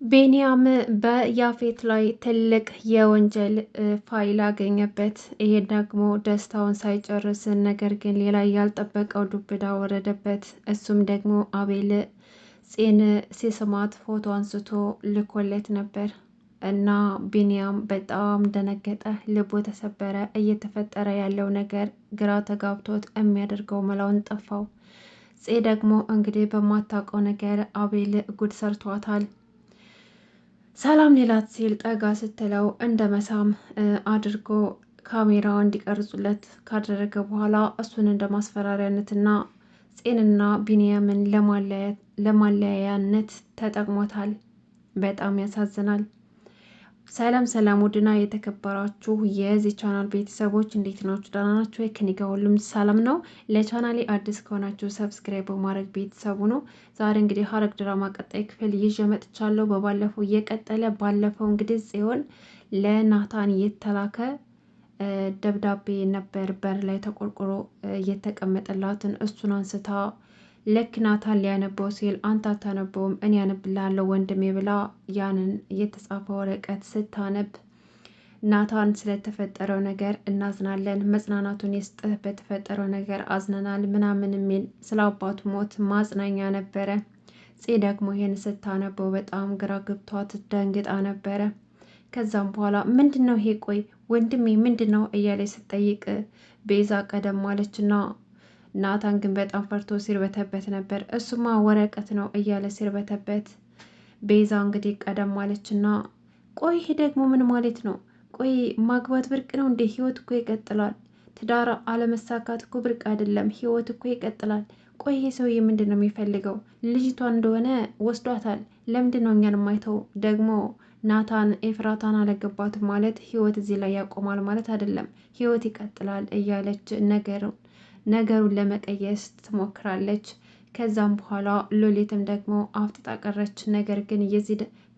ቢንያም በያፌት ላይ ትልቅ የወንጀል ፋይል አገኘበት። ይሄ ደግሞ ደስታውን ሳይጨርስ ነገር ግን ሌላ ያልጠበቀው ዱብዳ ወረደበት። እሱም ደግሞ አቤል ፂን ሲስማት ፎቶ አንስቶ ልኮለት ነበር እና ቢንያም በጣም ደነገጠ፣ ልቡ ተሰበረ። እየተፈጠረ ያለው ነገር ግራ ተጋብቶት የሚያደርገው መላውን ጠፋው። ፂ ደግሞ እንግዲህ በማታውቀው ነገር አቤል ጉድ ሰርቷታል። ሰላም ሌላት ሲል ጠጋ ስትለው እንደ መሳም አድርጎ ካሜራው እንዲቀርጹለት ካደረገ በኋላ እሱን እንደ ማስፈራሪያነትና ፂንና ቢንያምን ለማለያያነት ተጠቅሞታል። በጣም ያሳዝናል። ሰላም ሰላም፣ ውድና የተከበራችሁ የዚህ ቻናል ቤተሰቦች እንዴት ናችሁ? ደህና ናችሁ? ከእኔ ጋር ሁሉም ሰላም ነው። ለቻናሌ አዲስ ከሆናችሁ ሰብስክራይብ በማድረግ ቤተሰቡ ነው። ዛሬ እንግዲህ ሐረግ ድራማ ቀጣይ ክፍል ይዤ መጥቻለሁ። በባለፈው እየቀጠለ ባለፈው እንግዲህ ጽዮን ለናታን የተላከ ደብዳቤ ነበር በር ላይ ተቆርቁሮ እየተቀመጠላትን እሱን አንስታ ልክ ናታን ሊያነበው ሲል አንተ አታነበውም እኔ ያነብልሃለሁ ወንድሜ ብላ ያንን የተጻፈ ወረቀት ስታነብ ናታን ስለተፈጠረው ነገር እናዝናለን፣ መጽናናቱን ይስጥህ፣ በተፈጠረው ነገር አዝነናል ምናምን የሚል ስለ አባቱ ሞት ማጽናኛ ነበረ። ፄ ደግሞ ይህን ስታነበው በጣም ግራ ገብቷት ደንግጣ ነበረ። ከዛም በኋላ ምንድን ነው ይሄ? ቆይ ወንድሜ ምንድን ነው እያለች ስትጠይቅ ቤዛ ቀደም አለችና ናታን ግን በጣም ፈርቶ ሲርበተበት ነበር። እሱማ ወረቀት ነው እያለ ሲርበተበት ቤዛ እንግዲህ ቀደም አለችና ቆይ ይሄ ደግሞ ምን ማለት ነው? ቆይ ማግባት ብርቅ ነው እንዴ? ህይወት እኮ ይቀጥላል። ትዳር አለመሳካት እኮ ብርቅ አይደለም። ህይወት እኮ ይቀጥላል። ቆይ ይሄ ሰውዬ ምንድን ነው የሚፈልገው? ልጅቷን እንደሆነ ወስዷታል። ለምንድን ነው እኛን የማይተው? ደግሞ ናታን ኤፍራታን አለገባትም ማለት ህይወት እዚህ ላይ ያቆማል ማለት አይደለም። ህይወት ይቀጥላል እያለች ነገሩን ለመቀየስ ትሞክራለች። ከዛም በኋላ ሎሊትም ደግሞ አፍጥጣ ቀረች። ነገር ግን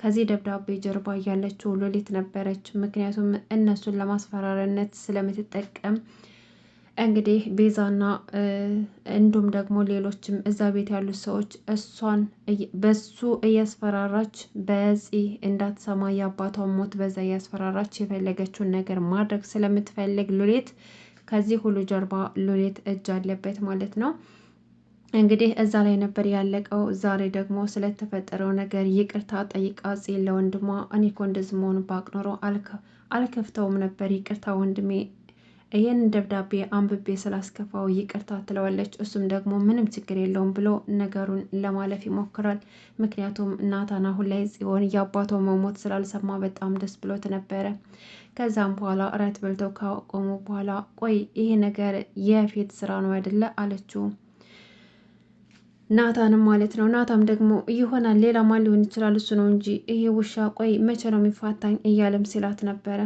ከዚህ ደብዳቤ ጀርባ ያለችው ሎሊት ነበረች። ምክንያቱም እነሱን ለማስፈራሪያነት ስለምትጠቀም እንግዲህ ቤዛና እንዲሁም ደግሞ ሌሎችም እዛ ቤት ያሉት ሰዎች እሷን በሱ እያስፈራራች በዚህ እንዳትሰማ የአባቷን ሞት በዛ እያስፈራራች የፈለገችውን ነገር ማድረግ ስለምትፈልግ ሎሊት ከዚህ ሁሉ ጀርባ ሎሊት እጅ አለበት ማለት ነው። እንግዲህ እዛ ላይ ነበር ያለቀው። ዛሬ ደግሞ ስለተፈጠረው ነገር ይቅርታ ጠይቃ ጽዮን ለወንድሟ እኔ እኮ እንደዚህ መሆኑ ባቅ ኖሮ አልከፍተውም ነበር፣ ይቅርታ ወንድሜ፣ ይህን ደብዳቤ አንብቤ ስላስከፋው ይቅርታ ትለዋለች። እሱም ደግሞ ምንም ችግር የለውም ብሎ ነገሩን ለማለፍ ይሞክራል። ምክንያቱም ናታን አሁን ላይ ጽዮን የአባቷ መሞት ስላልሰማ በጣም ደስ ብሎት ነበረ። ከዛም በኋላ እራት በልተው ካቆሙ በኋላ ቆይ ይሄ ነገር የፌት ስራ ነው አይደለ አለችው። ናታንም ማለት ነው። ናታም ደግሞ ይሆናል ሌላ ማን ሊሆን ይችላል እሱ ነው እንጂ ይሄ ውሻ ቆይ መቼ ነው የሚፋታኝ እያለም ሲላት ነበረ።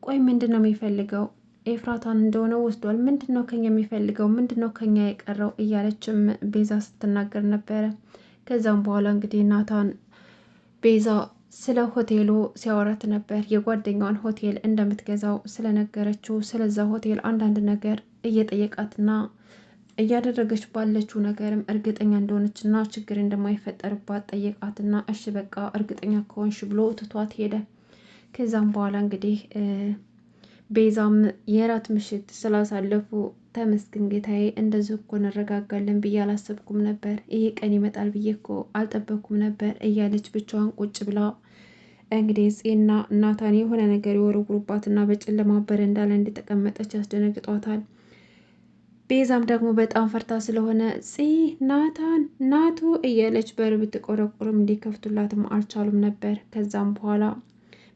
ቆይ ምንድን ነው የሚፈልገው? ኤፍራታን እንደሆነ ወስዷል። ምንድን ነው ከኛ የሚፈልገው? ምንድን ነው ከኛ የቀረው? እያለችም ቤዛ ስትናገር ነበረ። ከዛም በኋላ እንግዲህ ናታን ቤዛ ስለ ሆቴሉ ሲያወራት ነበር። የጓደኛዋን ሆቴል እንደምትገዛው ስለነገረችው ስለዛ ሆቴል አንዳንድ ነገር እየጠየቃትና እያደረገች ባለችው ነገርም እርግጠኛ እንደሆነችና ችግር እንደማይፈጠርባት ጠየቃትና እሺ በቃ እርግጠኛ ከሆንሽ ብሎ ትቷት ሄደ። ከዛም በኋላ እንግዲህ ቤዛም የራት ምሽት ስላሳለፉ ተመስገን ጌታዬ፣ እንደዚህ እኮ እንረጋጋለን ብዬ አላሰብኩም ነበር፣ ይሄ ቀን ይመጣል ብዬ እኮ አልጠበቅኩም ነበር እያለች ብቻዋን ቁጭ ብላ እንግዲህ ጽና ናታን የሆነ ነገር የወረውሩባትና በጨለማ በረንዳ ላይ እንደተቀመጠች ያስደነግጧታል። ቤዛም ደግሞ በጣም ፈርታ ስለሆነ ናታን ናቱ እያለች በር ብትቆረቁርም እንዲከፍቱላትም አልቻሉም ነበር። ከዛም በኋላ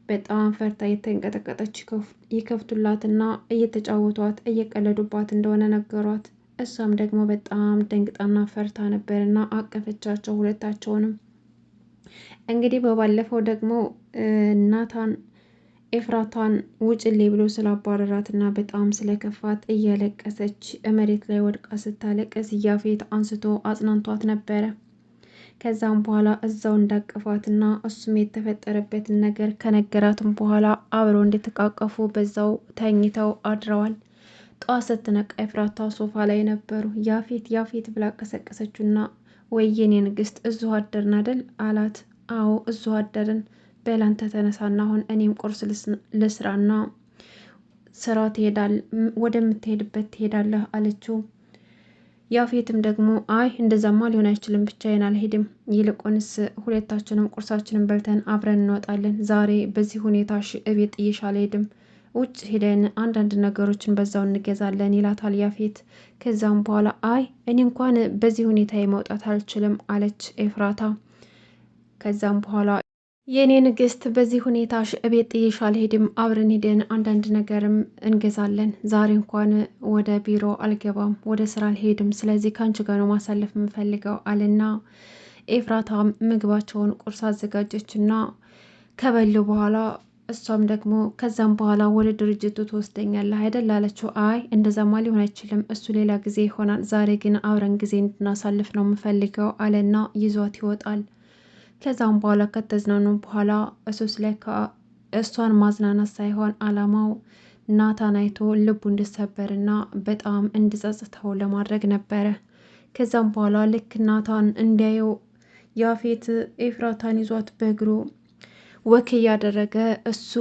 በጣም ፈርታ የተንቀጠቀጠች ይከፍቱላትና እየተጫወቷት እየቀለዱባት እንደሆነ ነገሯት። እሷም ደግሞ በጣም ደንግጣና ፈርታ ነበርና አቀፈቻቸው ሁለታቸውንም። እንግዲህ በባለፈው ደግሞ ናታን ኤፍራታን ውጭልኝ ብሎ ስላባረራትና በጣም ስለከፋት እያለቀሰች መሬት ላይ ወድቃ ስታለቀስ ያፌት አንስቶ አጽናንቷት ነበረ። ከዛም በኋላ እዛው እንዳቀፋትና እሱም የተፈጠረበትን ነገር ከነገራትም በኋላ አብረው እንድትቃቀፉ በዛው ተኝተው አድረዋል። ጠዋት ስትነቃ ኤፍራታ ሶፋ ላይ ነበሩ። ያፌት ያፌት ብላ ቀሰቀሰችውና ወየኔ ንግስት እዚሁ አደርን አይደል አላት። አዎ እዙ አደርን። በላንተ ተነሳና አሁን እኔም ቁርስ ልስራና ስራ ወደምትሄድበት ትሄዳለህ አለችው። ያፌትም ደግሞ አይ እንደዛማ ሊሆን አይችልም፣ ብቻዬን አልሄድም፣ ይልቁንስ ሁለታችንም ቁርሳችንን በልተን አብረን እንወጣለን። ዛሬ በዚህ ሁኔታሽ እቤት ጥዬሽ አልሄድም፣ ውጭ ሄደን አንዳንድ ነገሮችን በዛው እንገዛለን ይላታል ያፌት። ከዛም በኋላ አይ እኔ እንኳን በዚህ ሁኔታ መውጣት አልችልም አለች ኤፍራታ። ከዛም በኋላ የኔ ንግስት በዚህ ሁኔታሽ እቤት ጥዬሽ አልሄድም፣ አብረን ሄደን አንዳንድ ነገርም እንገዛለን። ዛሬ እንኳን ወደ ቢሮ አልገባም፣ ወደ ስራ አልሄድም፣ ስለዚህ ከአንቺ ጋር ነው ማሳለፍ የምፈልገው አለና ኤፍራታ ምግባቸውን ቁርስ አዘጋጀችና ከበሉ በኋላ እሷም ደግሞ ከዛም በኋላ ወደ ድርጅቱ ትወስደኛለህ አይደል አለችው። አይ እንደዛማ ሊሆን አይችልም፣ እሱ ሌላ ጊዜ ይሆናል፣ ዛሬ ግን አብረን ጊዜ እንድናሳልፍ ነው የምፈልገው አለና ይዟት ይወጣል። ከዛም በኋላ ከተዝናኑ በኋላ እሷን ማዝናናት ሳይሆን አላማው ናታን አይቶ ልቡ እንዲሰበርና በጣም እንዲጸጽተው ለማድረግ ነበረ። ከዛም በኋላ ልክ ናታን እንዲያየው ያፌት ኤፍራታን ይዟት በእግሩ ወክ እያደረገ እሱ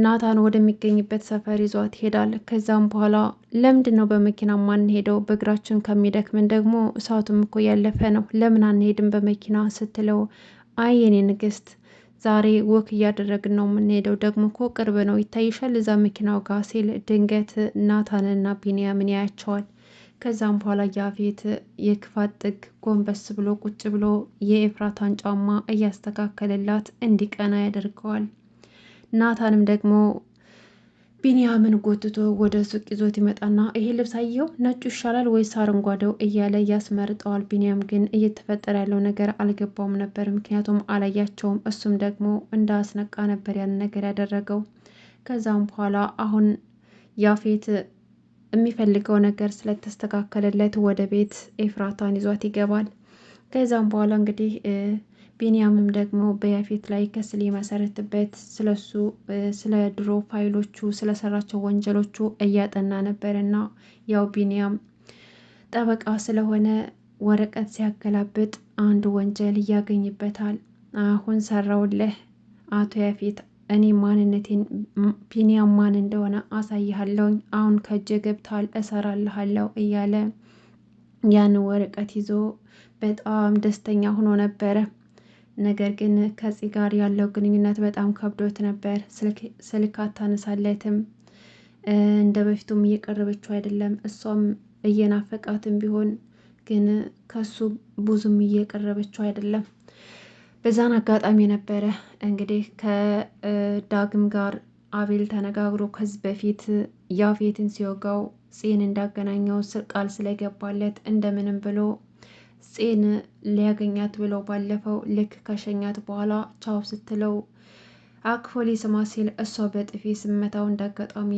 ናታን ወደሚገኝበት ሰፈር ይዟት ይሄዳል። ከዛም በኋላ ለምንድን ነው በመኪና ማንሄደው? በእግራችን ከሚደክምን ደግሞ ሰዓቱም እኮ ያለፈ ነው፣ ለምን አንሄድም በመኪና ስትለው አይ የኔ ንግስት ዛሬ ወክ እያደረግን ነው የምንሄደው፣ ደግሞ እኮ ቅርብ ነው ይታይሻል እዛ መኪናው ጋር ሲል ድንገት ናታንና ቢንያምን ያያቸዋል። ከዛም በኋላ ያፌት የክፋት ጥግ ጎንበስ ብሎ ቁጭ ብሎ የኤፍራታን ጫማ እያስተካከለላት እንዲቀና ያደርገዋል። ናታንም ደግሞ ቢንያምን ጎትቶ ወደ ሱቅ ይዞት ይመጣና ይሄ ልብስ አየው ነጩ ይሻላል ወይስ አረንጓዴው እያለ ያስመርጠዋል። ቢንያም ግን እየተፈጠረ ያለው ነገር አልገባውም ነበር፣ ምክንያቱም አላያቸውም። እሱም ደግሞ እንዳስነቃ ነበር ያን ነገር ያደረገው። ከዛም በኋላ አሁን ያፌት የሚፈልገው ነገር ስለተስተካከለለት ወደ ቤት ኤፍራታን ይዟት ይገባል። ከዛም በኋላ እንግዲህ ቢንያምም ደግሞ በያፌት ላይ ክስ ሊመሰርትበት ስለሱ ስለ ድሮ ፋይሎቹ ስለሰራቸው ወንጀሎቹ እያጠና ነበርና ያው ቢንያም ጠበቃ ስለሆነ ወረቀት ሲያገላብጥ አንድ ወንጀል ያገኝበታል። አሁን ሰራውልህ አቶ ያፌት፣ እኔ ማንነቴን ቢንያም ማን እንደሆነ አሳይሃለሁኝ፣ አሁን ከእጄ ገብታል፣ እሰራልሃለሁ እያለ ያን ወረቀት ይዞ በጣም ደስተኛ ሆኖ ነበረ። ነገር ግን ከዚህ ጋር ያለው ግንኙነት በጣም ከብዶት ነበር። ስልክ አታነሳለትም፣ እንደ በፊቱም እየቀረበችው አይደለም። እሷም እየናፈቃትም ቢሆን ግን ከሱ ብዙም እየቀረበችው አይደለም። በዛን አጋጣሚ ነበረ እንግዲህ ከዳግም ጋር አቤል ተነጋግሮ ከዚህ በፊት ያፌትን ሲወጋው ፄን እንዳገናኘው ቃል ስለገባለት እንደምንም ብሎ ፄን ሊያገኛት ብሎ ባለፈው ልክ ከሸኛት በኋላ ቻው ስትለው አቅፎ ሊስማ ሲል እሷ በጥፊ ስመታው እንዳጋጣሚ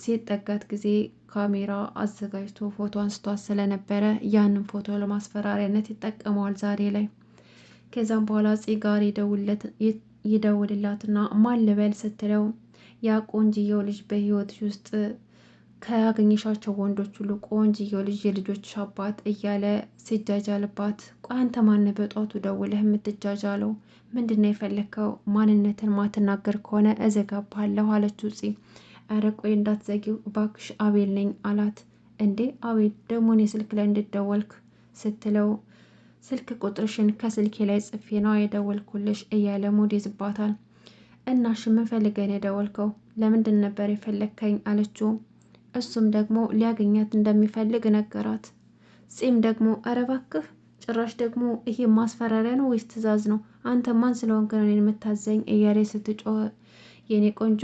ሲጠጋት ጊዜ ካሜራ አዘጋጅቶ ፎቶ አንስቷት ስለነበረ ያንን ፎቶ ለማስፈራሪያነት ይጠቀመዋል ዛሬ ላይ። ከዛም በኋላ ፄ ጋር ይደውልላትና ማን ልበል ስትለው ያ ቆንጅየው ልጅ በህይወትሽ ውስጥ ካገኘሻቸው ወንዶች ሁሉ ቆንጅየው ልጅ የልጆች አባት እያለ ሲጃጃልባት፣ ቆይ አንተ ማነህ በጧቱ ደውለህ የምትጃጃለው? ምንድነው የፈለግከው? ማንነትን ማትናገር ከሆነ እዘጋብሃለሁ አለችው ፄ። ኧረ ቆይ እንዳትዘጊው እባክሽ አቤል ነኝ አላት። እንዴ አቤል ደግሞ እኔ ስልክ ላይ እንድደወልክ ስትለው ስልክ ቁጥርሽን ከስልኬ ላይ ጽፌ ነው የደወልኩልሽ እያለ ሙድ ይዝባታል። እናሽ ምን ፈልገህ ነው የደወልከው? ለምንድን ነበር የፈለግከኝ አለችው። እሱም ደግሞ ሊያገኛት እንደሚፈልግ ነገራት። ፂም ደግሞ ኧረ እባክህ ጭራሽ ደግሞ ይሄ ማስፈራሪያ ነው ወይስ ትዕዛዝ ነው? አንተ ማን ስለሆንክ ነው እኔን የምታዘኝ? እያለ ስትጮህ የኔ ቆንጆ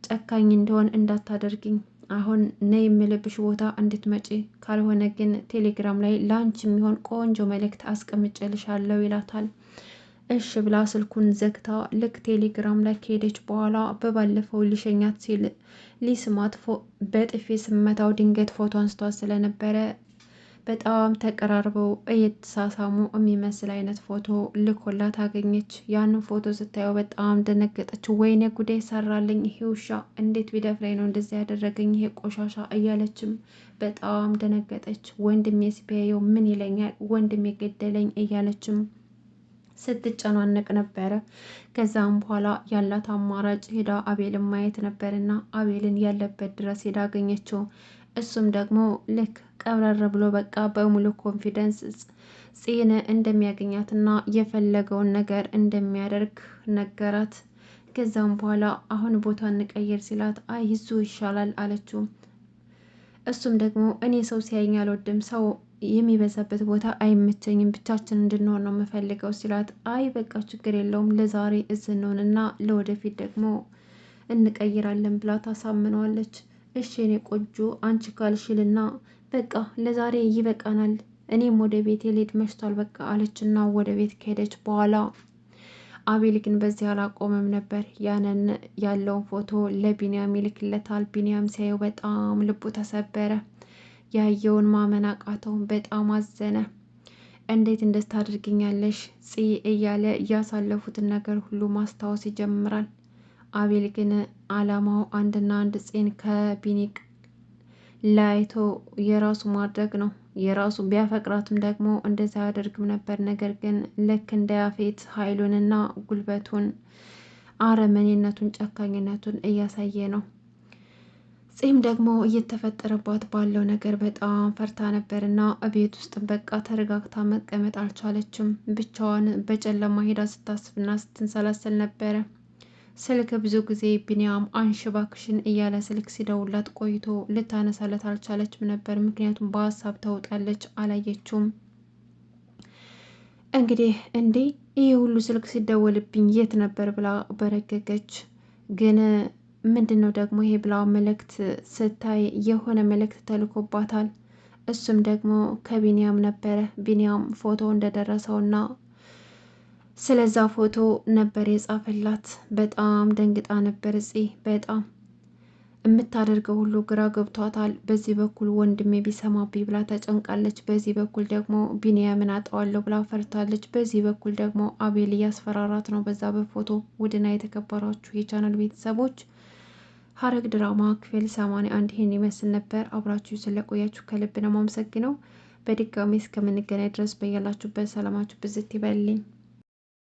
ጨካኝ እንደሆን እንዳታደርግኝ፣ አሁን ነይ የምልብሽ ቦታ እንድትመጪ፣ ካልሆነ ግን ቴሌግራም ላይ ላንች የሚሆን ቆንጆ መልእክት አስቀምጬልሻለሁ ይላታል። እሽ ብላ ስልኩን ዘግታ ልክ ቴሌግራም ላይ ከሄደች በኋላ በባለፈው ሊሸኛት ሲል ሊስማት በጥፊ ስመታው ድንገት ፎቶ አንስቷት ስለነበረ በጣም ተቀራርበው እየተሳሳሙ የሚመስል አይነት ፎቶ ልኮላት አገኘች። ያንን ፎቶ ስታየው በጣም ደነገጠች። ወይኔ ጉዴ ሰራልኝ፣ ይሄ ውሻ እንዴት ቢደፍረኝ ነው እንደዚህ ያደረገኝ ይሄ ቆሻሻ እያለችም በጣም ደነገጠች። ወንድሜ ሲያየው ምን ይለኛል? ወንድሜ ገደለኝ እያለችም ስትጨናነቅ ነበረ። ከዛም በኋላ ያላት አማራጭ ሄዳ አቤልን ማየት ነበርና አቤልን ያለበት ድረስ ሄዳ አገኘችው። እሱም ደግሞ ልክ ቀብረር ብሎ በቃ በሙሉ ኮንፊደንስ ጽን እንደሚያገኛትና የፈለገውን ነገር እንደሚያደርግ ነገራት። ከዛም በኋላ አሁን ቦታ እንቀይር ሲላት አይ ይዙ ይሻላል አለችው። እሱም ደግሞ እኔ ሰው ሲያየኝ አልወድም፣ ሰው የሚበዛበት ቦታ አይመቸኝም፣ ብቻችን እንድንሆን ነው የምፈልገው ሲላት አይ በቃ ችግር የለውም ለዛሬ እዝንሆንና ለወደፊት ደግሞ እንቀይራለን ብላ ታሳምነዋለች። እሺ እኔ ቆንጆ አንቺ ካልሽልና በቃ ለዛሬ ይበቃናል፣ እኔም ወደ ቤት ልሄድ መሽቷል በቃ አለችና ወደ ቤት ከሄደች በኋላ አቤል ግን በዚህ አላቆመም ነበር። ያንን ያለውን ፎቶ ለቢንያም ይልክለታል። ቢንያም ሲያየው በጣም ልቡ ተሰበረ። ያየውን ማመን አቃተው። በጣም አዘነ። እንዴት እንደዚህ ታደርግኛለሽ ጽ እያለ እያሳለፉትን ነገር ሁሉ ማስታወስ ይጀምራል። አቤል ግን አላማው አንድና አንድ ጽን ከቢኒቅ ላይቶ የራሱ ማድረግ ነው። የራሱ ቢያፈቅራትም ደግሞ እንደዛ አያደርግም ነበር። ነገር ግን ልክ እንደ ያፌት ኃይሉንና ጉልበቱን አረመኔነቱን ጨካኝነቱን እያሳየ ነው። ጺም ደግሞ እየተፈጠረባት ባለው ነገር በጣም ፈርታ ነበርና ቤት ውስጥ በቃ ተረጋግታ መቀመጥ አልቻለችም። ብቻዋን በጨለማ ሄዳ ስታስብና ስትንሰላሰል ነበረ። ስልክ ብዙ ጊዜ ቢንያም አንሺ እባክሽን እያለ ስልክ ሲደውላት ቆይቶ ልታነሳለት አልቻለችም ነበር። ምክንያቱም በሀሳብ ተውጣለች፣ አላየችውም። እንግዲህ እንዴ ይህ ሁሉ ስልክ ሲደወልብኝ የት ነበር ብላ በረገገች። ግን ምንድን ነው ደግሞ ይሄ ብላ መልእክት ስታይ የሆነ መልእክት ተልኮባታል። እሱም ደግሞ ከቢንያም ነበረ። ቢንያም ፎቶ እንደደረሰውና ስለዛ ፎቶ ነበር የጻፈላት። በጣም ደንግጣ ነበር ጽ በጣም የምታደርገው ሁሉ ግራ ገብቷታል። በዚህ በኩል ወንድሜ ቢሰማብኝ ብላ ተጨንቃለች። በዚህ በኩል ደግሞ ቢንያምን አጣዋለሁ ብላ ፈርታለች። በዚህ በኩል ደግሞ አቤል እያስፈራራት ነው በዛ በፎቶ። ውድና የተከበራችሁ የቻናል ቤተሰቦች ሐረግ ድራማ ክፍል 81 ይህን ይመስል ነበር። አብራችሁ ስለቆያችሁ ከልብ ነው የማመሰግነው። በድጋሚ እስከምንገናኝ ድረስ በያላችሁበት ሰላማችሁ ብዝት ይበልልኝ።